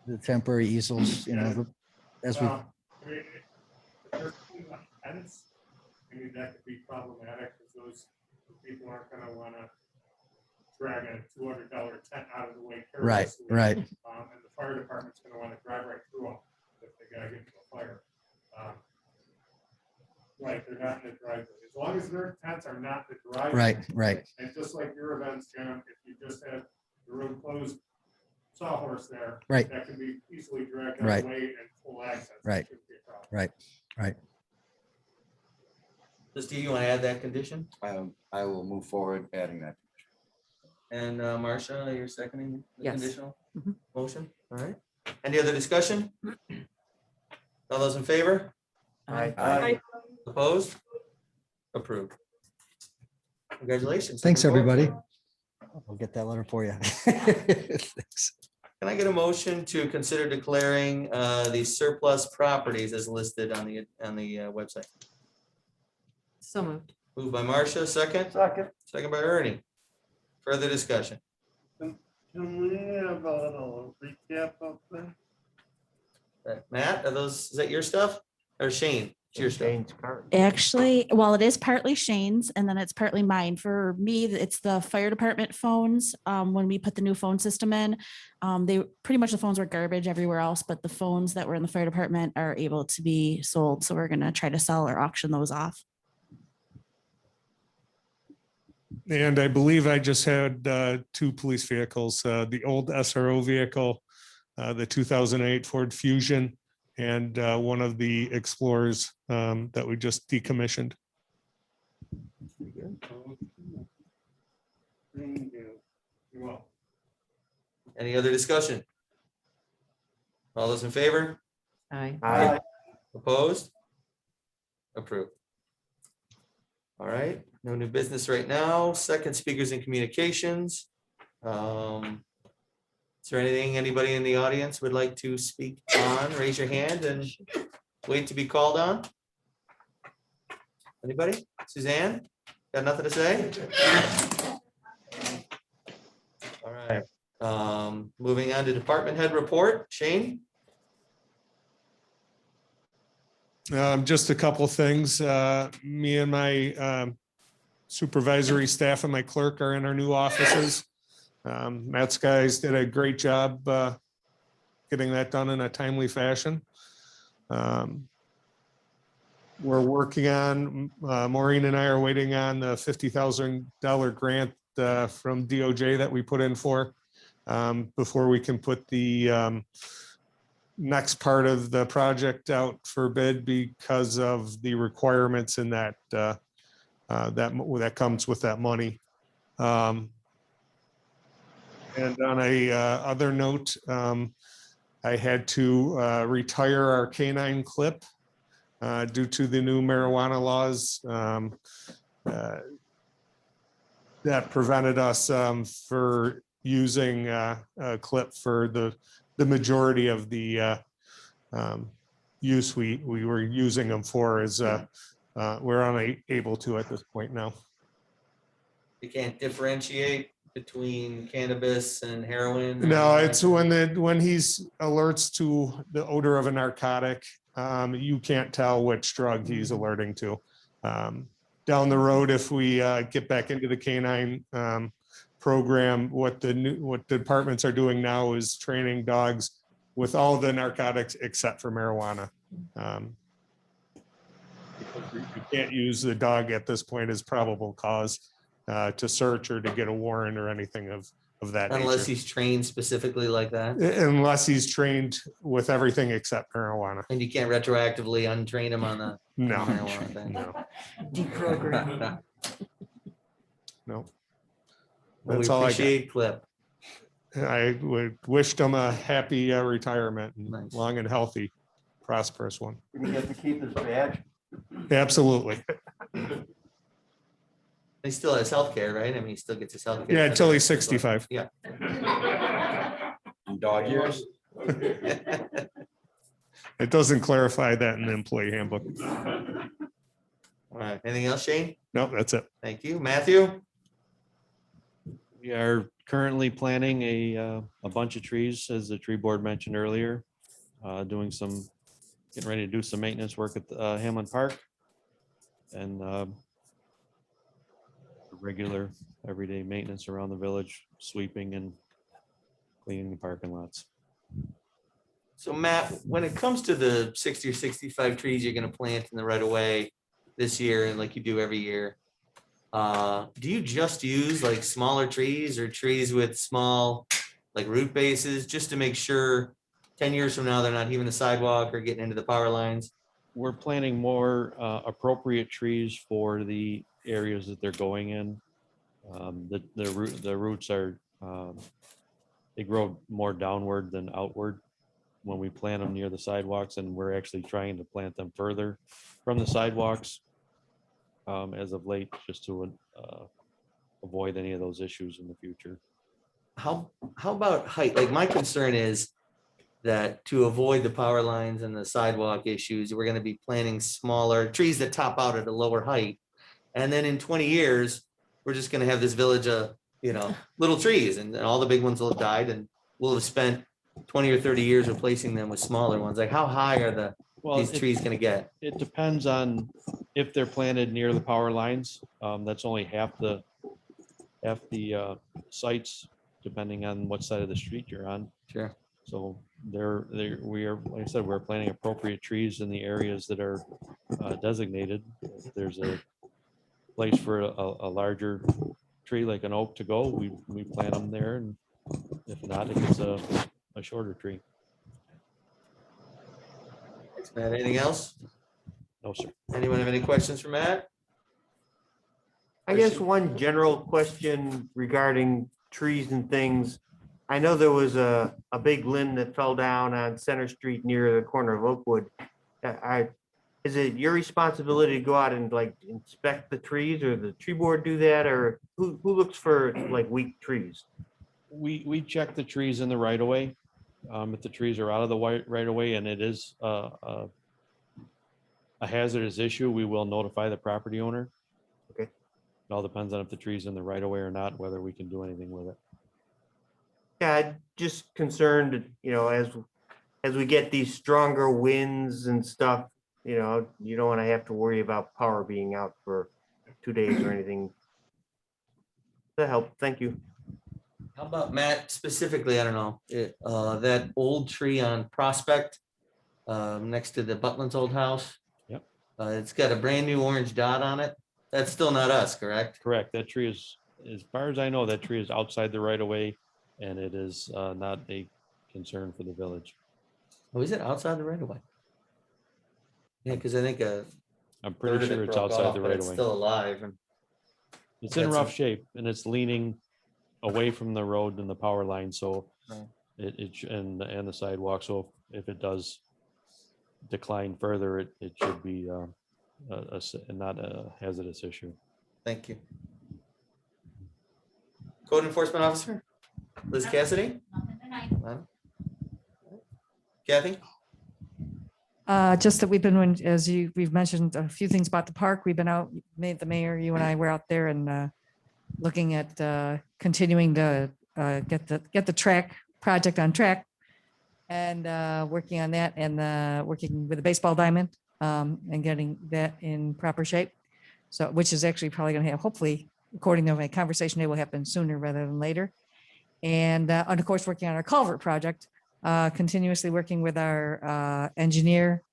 the temporary easels, as we, Well, I mean, if there's a fence, I mean, that could be problematic because those people aren't gonna wanna drag a $200 tent out of the way. right, carelessly. right. And the fire department's gonna wanna drive right through them if they gotta get to a fire. Right, they're not in the driveway. As long as their tents are not in the driveway. Right, right. And just like your events, John, if you just have the road closed, sawhorse there. Right. That can be easily dragged out Right. of the way and full access. That Right. shouldn't be a problem. Right. So Steve, you want to add that condition? I will move forward adding that. And Marcia, you're seconding the Yes. conditional Mhm. motion? All right. Any other discussion? All those in favor? Aye. Opposed? Approved. Congratulations. Thanks, Looking forward to everybody. I'll get that letter for you. Thanks. Can I get a motion to consider declaring the surplus properties as listed on the website? So moved. Moved by Marcia, second Second, by Ernie. Further discussion? Can we have a little recap of that? Matt, is that your stuff? Or Shane? It's your stuff. Shane's card. Actually, well, it is partly Shane's and then it's partly mine. For me, it's the fire department phones. When we put the new phone system in, they pretty much the phones were garbage everywhere else, but the phones that were in the fire department are able to be sold. So we're gonna try to sell or auction those off. And I believe I just had two police vehicles, the old SRO vehicle, the 2008 Ford Fusion, and one of the Explorers that we just decommissioned. Thank you. You're welcome. Any other discussion? All those in favor? Aye. Aye. Opposed? Approved. All right, no new business right now. Second, speakers and communications. Is there anything anybody in the audience would like to speak on? Raise your hand and wait to be called on. Anybody? Suzanne? Got nothing to say? All right, moving on to department head report. Shane? Just a couple things. Me and my supervisory staff and my clerk are in our new offices. Matt's guys did a great job getting that done in a timely fashion. We're working on, Maureen and I are waiting on the $50,000 grant from DOJ that we put in for before we can put the next part of the project out for bid because of the requirements in that that comes with that money. And on a other note, I had to retire our canine clip due to the new marijuana laws that prevented us for using a clip for the majority of the use we were using them for is we're unable to at this point now. You can't differentiate between cannabis and heroin? No, it's when he's alerts to the odor of a narcotic, you can't tell which drug he's alerting to. Down the road, if we get back into the canine program, what the departments are doing now is training dogs with all the narcotics except for marijuana. You can't use the dog at this point as probable cause to search or to get a warrant or anything of that Unless nature. he's trained specifically like that? Unless he's trained with everything except marijuana. And you can't retroactively untrain him on the No, marijuana thing? no, Deprogram. no. Well, we That's all I got. appreciate Clip. I would wish them a happy retirement, and Nice. long and healthy, prosperous one. did he get to keep his badge? Absolutely. He still has healthcare, right? I mean, he still gets his healthcare. Yeah, until he's 65. Yeah. And dog years? It doesn't clarify that in the employee handbook. All right, anything else, Shane? No, that's it. Thank you. Matthew? We are currently planting a bunch of trees, as the tree board mentioned earlier. Getting ready to do some maintenance work at Hamlin Park. And regular, everyday maintenance around the village, sweeping and cleaning the parking lots. So Matt, when it comes to the 60 or 65 trees you're gonna plant in the right of way this year, and like you do every year, do you just use like smaller trees or trees with small like root bases just to make sure 10 years from now they're not heaving the sidewalk or getting into the power lines? We're planting more appropriate trees for the areas that they're going in. The roots are, they grow more downward than outward when we plant them near the sidewalks, and we're actually trying to plant them further from the sidewalks as of late, just to avoid any of those issues in the future. How about height? Like my concern is that to avoid the power lines and the sidewalk issues, we're gonna be planting smaller trees that top out at a lower height. And then in 20 years, we're just gonna have this village of, little trees, and all the big ones will have died, and we'll have spent 20 or 30 years replacing them with smaller ones. Like how high are these trees gonna get? It depends on if they're planted near the power lines. That's only half the sites, depending on what side of the street you're on. Sure. So we are, like I said, we're planting appropriate trees in the areas that are designated. If there's a place for a larger tree like an oak to go, we plant them there, and if not, if it's a shorter tree. Thanks, Matt. Anything else? No, sir. Anyone have any questions for Matt? I guess one general question regarding trees and things. I know there was a big limb that fell down on Center Street near the corner of Oakwood. Is it your responsibility to go out and like inspect the trees, or the tree board do that, or who looks for like weak trees? We check the trees in the right of way. If the trees are out of the right of way and it is a hazardous issue, we will notify the property owner. Okay. It all depends on if the tree's in the right of way or not, whether we can do anything with it. Yeah, I'm just concerned, as we get these stronger winds and stuff, you don't want to have to worry about power being out for 2 days or anything. That helped. Thank you. How about Matt specifically? I don't know, that old tree on Prospect next to the Butlin's old house. Yep. It's got a brand new orange dot on it. That's still not us, correct? Correct. That tree is, as far as I know, that tree is outside the right of way, and it is not a concern for the village. Oh, is it outside the right of way? Yeah, because I think I'm pretty sure it's outside the right of It's way. still alive. And It's in that's rough shape, and it's leaning away from the road and the power line, so Right. and the sidewalk. So if it does decline further, it should be not a hazardous issue. Thank you. Code enforcement officer, Liz Cassidy. Nothing tonight. Lana? Kathy? Just that we've been, we've mentioned a few things about the park. We've been out, the mayor, you and I were out there and looking at continuing to get the track project on track, and working on that, and working with the baseball diamond and getting that in proper shape. So, which is actually probably going to have, hopefully, according to my conversation, it will happen sooner rather than later. And of course, working on our culvert project, continuously working with our engineer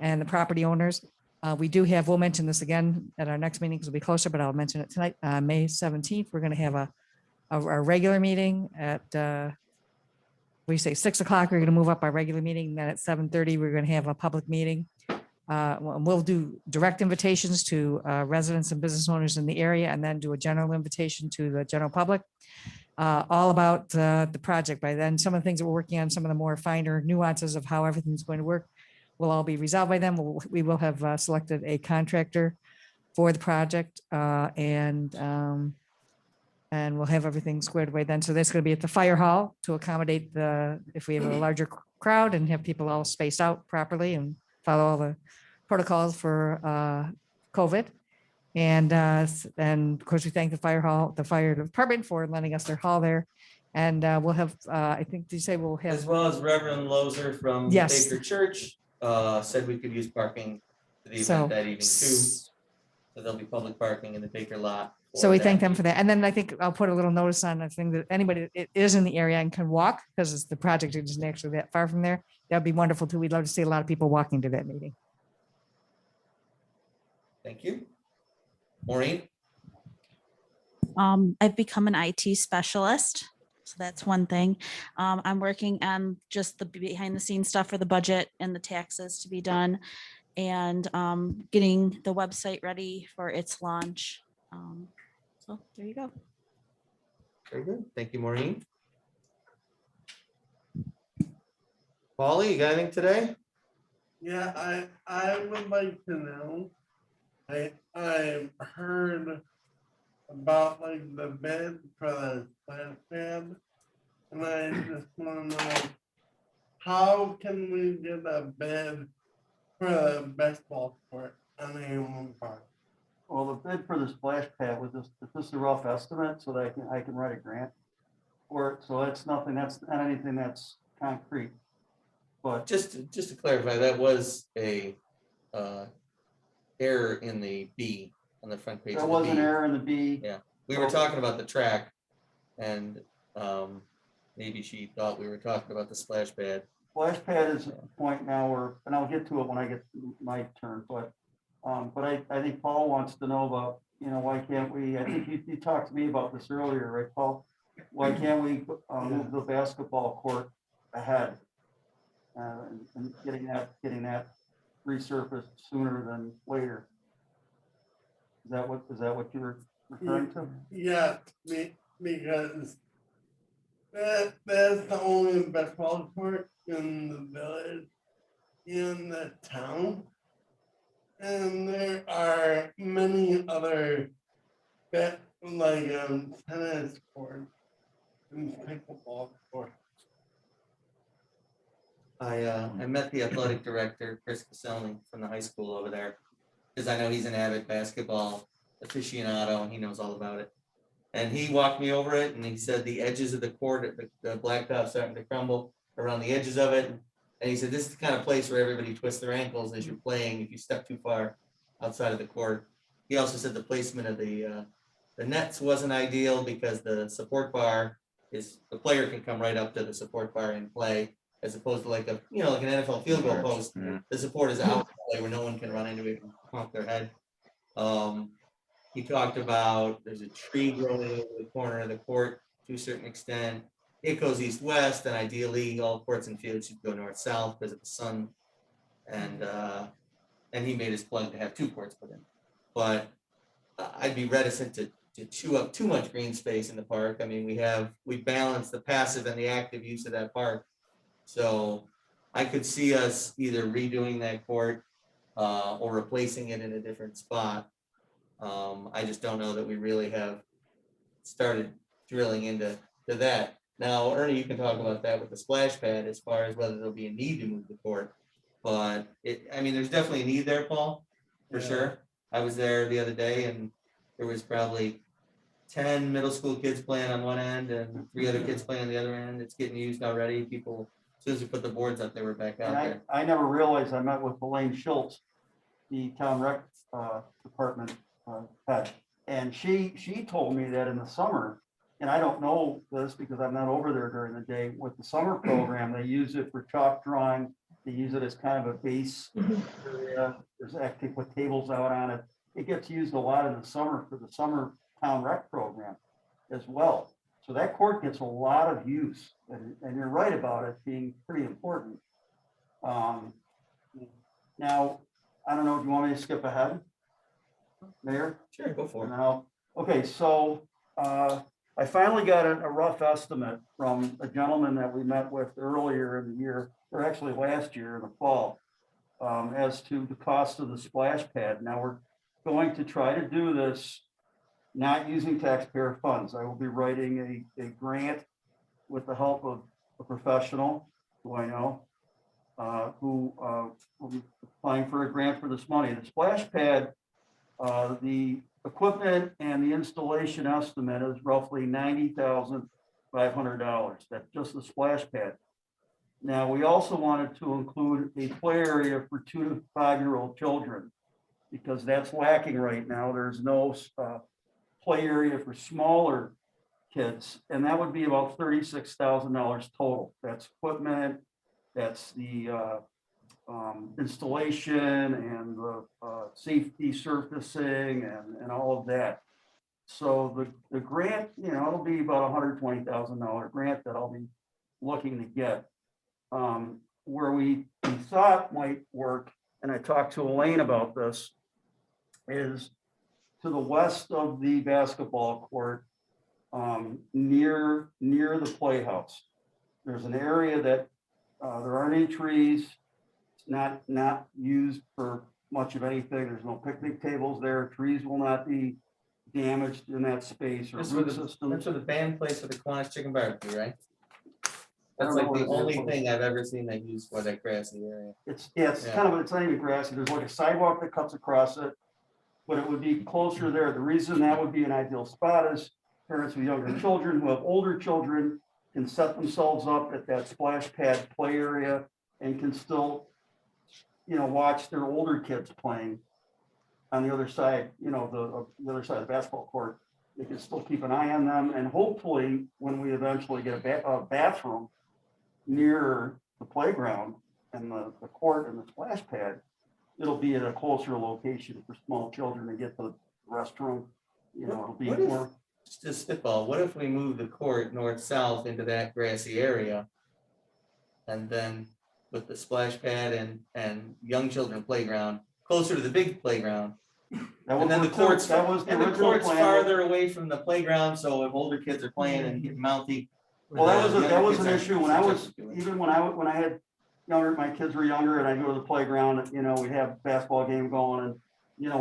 and the property owners. We'll mention this again at our next meeting because it'll be closer, but I'll mention it tonight. May 17th, we're going to have a regular meeting at, we say 6 o'clock, we're going to move up our regular meeting. Then at 7:30, we're going to have a public meeting. We'll do direct invitations to residents and business owners in the area, and then do a general invitation to the general public. All about the project. By then, some of the things that we're working on, some of the more finer nuances of how everything's going to work, will all be resolved by then. We will have selected a contractor for the project, and And we'll have everything squared away then. So that's going to be at the fire hall to accommodate if we have a larger crowd and have people all spaced out properly and follow all the protocols for COVID. And of course, we thank the fire department for lending us their hall there. And we'll have, I think, did you say we'll As have, well as Reverend Lozer from Yes. Baker Church said we could use parking for the So- event that evening too. So there'll be public parking in the Baker lot. so we that thank them for evening. that. And then I think I'll put a little notice on the thing that anybody that is in the area and can walk, because the project isn't actually that far from there. That'd be wonderful too. We'd love to see a lot of people walking to that meeting. Thank you. Maureen? I've become an IT specialist. So that's one thing. I'm working on just the behind the scenes stuff for the budget and the taxes to be done and getting the website ready for its launch. So there you go. Very good. Thank you, Maureen. Polly, you got anything today? Yeah, I would like to know. I heard about like the bid for the splash pad, and I just want to know how can we get a bid for the baseball court on Avon Park? Well, the bid for the splash pad was just a rough estimate so that I can write a grant for it. So that's not anything that's concrete. But Just to clarify, that was a error in the B on the front page. there of the was an B. error in the B. Yeah, we were talking about the track, and maybe she thought we were talking about the splash pad. Splash pad is at the point now where, and I'll get to it when I get to my turn, but I think Paul wants to know about, why can't we, I think you talked to me about this earlier, right, Paul? Why can't we move the basketball court ahead? And getting that resurfaced sooner than later. Is that what you were referring to? Yeah, because that's the only baseball court in the village, in the town. And there are many other tennis courts and pickleball courts. I met the athletic director, Chris Caselli, from the high school over there, because I know he's an avid basketball aficionado and he knows all about it. And he walked me over it and he said the edges of the court, the blacktop starting to crumble around the edges of it. And he said, this is the kind of place where everybody twists their ankles as you're playing if you step too far outside of the court. He also said the placement of the nets wasn't ideal because the support bar the player can come right up to the support bar and play, as opposed to like an NFL field goal post. The support is out where no one can run into it and honk their head. He talked about there's a tree growing over the corner of the court to a certain extent. It goes east-west, and ideally all courts and fields should go north-south because of the sun. And he made his plug to have 2 courts put in. But I'd be reticent to chew up too much green space in the park. I mean, we balance the passive and the active use of that park. So I could see us either redoing that court or replacing it in a different spot. I just don't know that we really have started drilling into that. Now, Ernie, you can talk about that with the splash pad as far as whether there'll be a need to move the court. But there's definitely a need there, Paul, for sure. I was there the other day and there was probably 10 middle school kids playing on one end and 3 other kids playing on the other end. It's getting used already. People, as soon as we put the boards up, they were back out there. I never realized I met with Elaine Schultz, the town rec department head. And she told me that in the summer, and I don't know this because I'm not over there during the day, with the summer program, they use it for chalk drawing. They use it as kind of a base area. There's actually put tables out on it. It gets used a lot in the summer for the summer town rec program as well. So that court gets a lot of use, and you're right about it being pretty important. Now, I don't know, do you want me to skip ahead, Mayor? Sure, go for it. Now, okay, so I finally got a rough estimate from a gentleman that we met with earlier in the year, or actually last year in the fall, as to the cost of the splash pad. Now we're going to try to do this not using taxpayer funds. I will be writing a grant with the help of a professional who I know, who will be applying for a grant for this money. The splash pad, the equipment and the installation estimate is roughly $90,500. That's just the splash pad. Now, we also wanted to include a play area for 2 to 5-year-old children, because that's lacking right now. There's no play area for smaller kids, and that would be about $36,000 total. That's equipment, that's the installation and the safety surfacing and all of that. So the grant, it'll be about $120,000 grant that I'll be looking to get. Where we thought might work, and I talked to Elaine about this, is to the west of the basketball court, near the playhouse. There's an area that there aren't any trees. It's not used for much of anything. There's no picnic tables there. Trees will not be damaged in that space or That's root where systems. the band plays for the Kiwanis Chicken Barbecue, right? I That's don't like know the what only example. thing I've ever seen they use for that grassy area. It's Yeah. it's not even grassy. There's like a sidewalk that cuts across it, but it would be closer there. The reason that would be an ideal spot is parents with younger children who have older children can set themselves up at that splash pad play area and can still, watch their older kids playing on the other side, the other side of the basketball court. They can still keep an eye on them, and hopefully, when we eventually get a bathroom near the playground and the court and the splash pad, it'll be at a closer location for small children to get to the restroom. It'll be What if- more. Just spitball, what if we move the court north-south into that grassy area? And then with the splash pad and young children playground closer to the big playground? That And then the was the court's, that was the and the original court's plan. farther away from the playground, so if older kids are playing and getting mouthy. Well, that was an issue when I was, subject to it. even when I had my kids were younger and I go to the playground, we'd have a basketball game going and,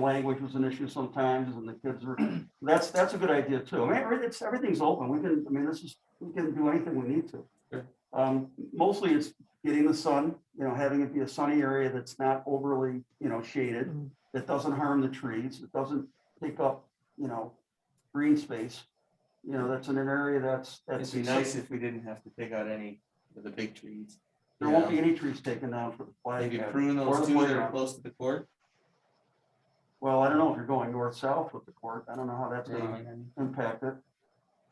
language was an issue sometimes and the kids were, that's a good idea too. I mean, everything's open. We can do anything we need to. Sure. Mostly it's getting the sun, having it be a sunny area that's not overly, shaded, that doesn't harm the trees, it doesn't take up, green space. That's in an area that's. It'd be nice if we didn't have to take out any of the big trees. There won't be any trees taken down for the flag. Maybe pad prune or those the two that are playground. close to the court. Well, I don't know if you're going north-south with the court. I don't know how that's Yeah, gonna I mean, impact it.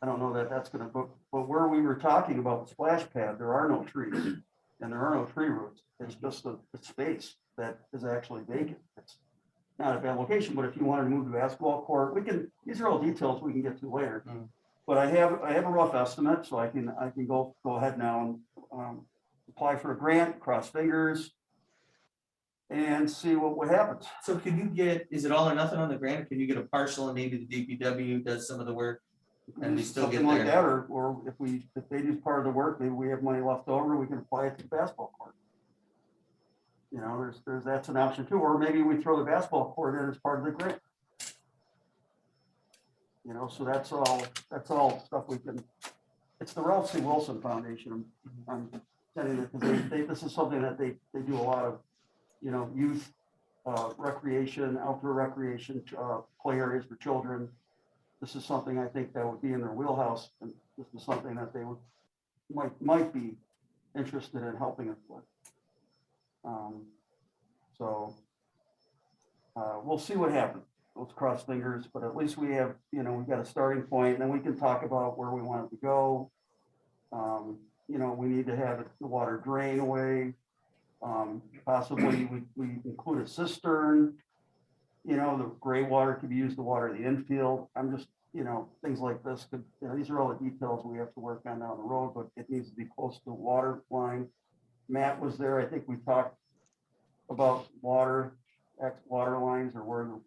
I don't know that that's gonna, but where we were talking about the splash pad, there are no trees and there are no tree roots. It's just a space that is actually vacant. It's not a bad location, but if you wanted to move the basketball court, these are all details we can get to later. Mm. But I have a rough estimate, so I can go ahead now and apply for a grant, cross fingers, and see what happens. So can you is it all or nothing on the grant? Can you get a partial and maybe the DPW does some of the work? And we still get Something like there. that, or if they do part of the work, maybe we have money left over, we can apply it to the basketball court. That's an option too, or maybe we throw the basketball court in as part of the grant. So that's all stuff we can, it's the Ralph C. Wilson Foundation. I'm telling you, because this is something that they do a lot of, youth recreation, outdoor recreation, play areas for children. This is something I think that would be in their wheelhouse, and this is something that they might be interested in helping us with. We'll see what happens. Let's cross fingers, but at least we have, we've got a starting point, and then we can talk about where we want it to go. We need to have the water drain away. Possibly we include a cistern. The gray water could be used to water the infield. I'm just, things like this could, these are all the details we have to work on down the road, but it needs to be close to the water line. Matt was there. I think we talked about water lines, or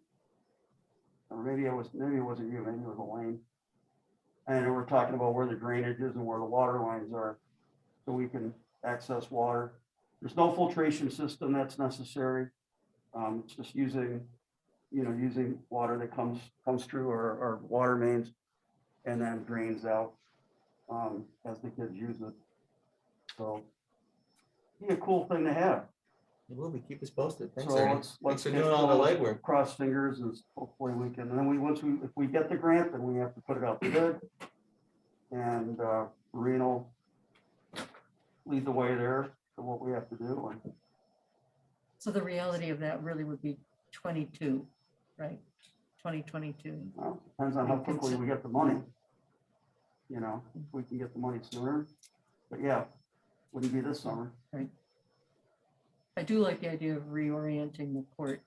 maybe it wasn't you, maybe it was Elaine. And we're talking about where the drainage is and where the water lines are, so we can access water. There's no filtration system that's necessary. It's just using, using water that comes through our water mains and then drains out as the kids use it. So be a cool thing to have. It will be. Keep us posted. Thanks, So Ernie. let's Thanks for get doing all the going. legwork. Cross fingers and hopefully we can, and then if we get the grant, then we have to put it out to bid. And Reno lead the way there for what we have to do. And So the reality of that really would be 22, right? 2022. well, depends on how quickly we get the money. If we can get the money sooner, but yeah, wouldn't be this summer. I do like the idea of reorienting the court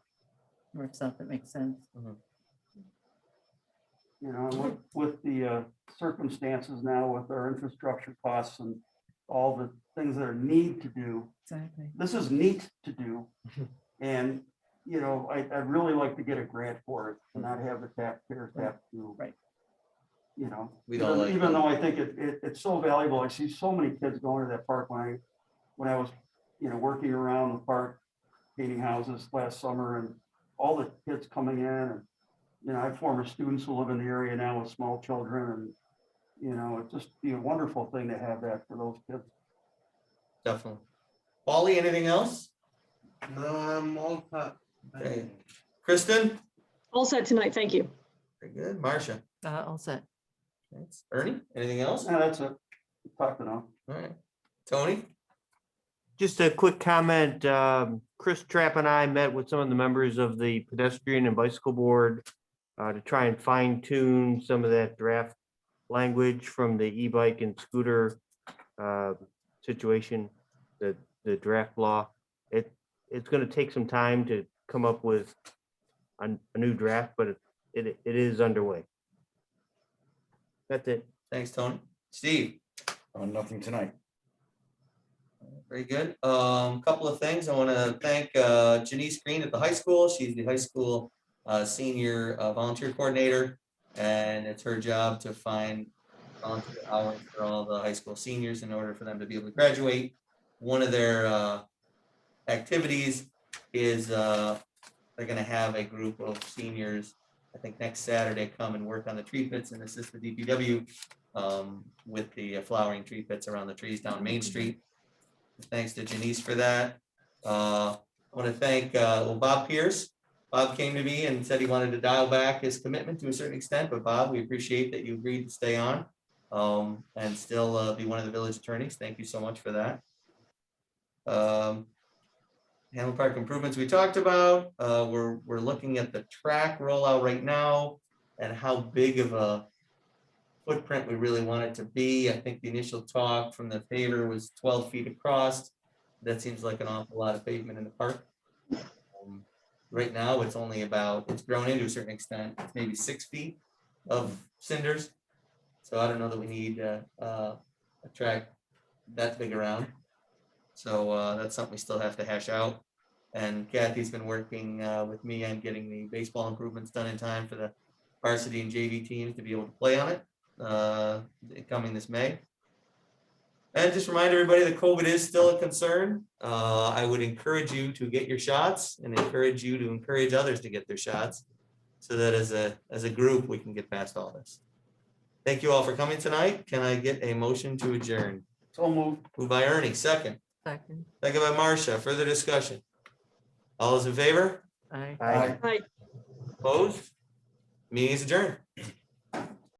north-south. That makes sense. With the circumstances now with our infrastructure costs and all the things that are need to do, Exactly. this is neat to do. And, I'd really like to get a grant for it and not have the taxpayers have to. Right. We'd all like Even that. though I think it's so valuable. I see so many kids going to that park when I was, working around the park, painting houses last summer, and all the kids coming in, and, I have former students who live in the area now with small children, and, it'd just be a wonderful thing to have that for those kids. Definitely. Paulie, anything else? No, I'm all set. Okay. Kristen? All set tonight. Thank you. Very good. Marcia? All set. Thanks. Ernie? Anything else? Yeah, that's it. Talked enough. All right. Tony? Just a quick comment. Chris Trapp and I met with some of the members of the pedestrian and bicycle board to try and fine tune some of that draft language from the e-bike and scooter situation, the draft law. It's going to take some time to come up with a new draft, but it is underway. That's it. Thanks, Tony. Steve? Nothing tonight. Very good. Couple of things. I want to thank Janice Green at the high school. She's the high school senior volunteer coordinator, and it's her job to find volunteer hours for all the high school seniors in order for them to be able to graduate. One of their activities is they're going to have a group of seniors, I think next Saturday, come and work on the tree pits and assist the DPW with the flowering tree pits around the trees down Main Street. Thanks to Janice for that. I want to thank Bob Pierce. Bob came to me and said he wanted to dial back his commitment to a certain extent, but Bob, we appreciate that you agreed to stay on and still be one of the village attorneys. Thank you so much for that. Hamlin Park improvements we talked about. We're looking at the track rollout right now and how big of a footprint we really want it to be. I think the initial talk from the paver was 12 feet across. That seems like an awful lot of pavement in the park. Right now, it's only it's grown into a certain extent, it's maybe 6 feet of cinders. So I don't know that we need a track that big around. So that's something we still have to hash out. And Kathy's been working with me on getting the baseball improvements done in time for the varsity and JV teams to be able to play on it coming this May. And just remind everybody that COVID is still a concern. I would encourage you to get your shots and encourage you to encourage others to get their shots so that as a group, we can get past all this. Thank you all for coming tonight. Can I get a motion to adjourn? So moved. Moved by Ernie, second. Second. Second by Marcia. Further discussion? All those in favor? Aye. Aye. Hi. Opposed? Meeting is adjourned.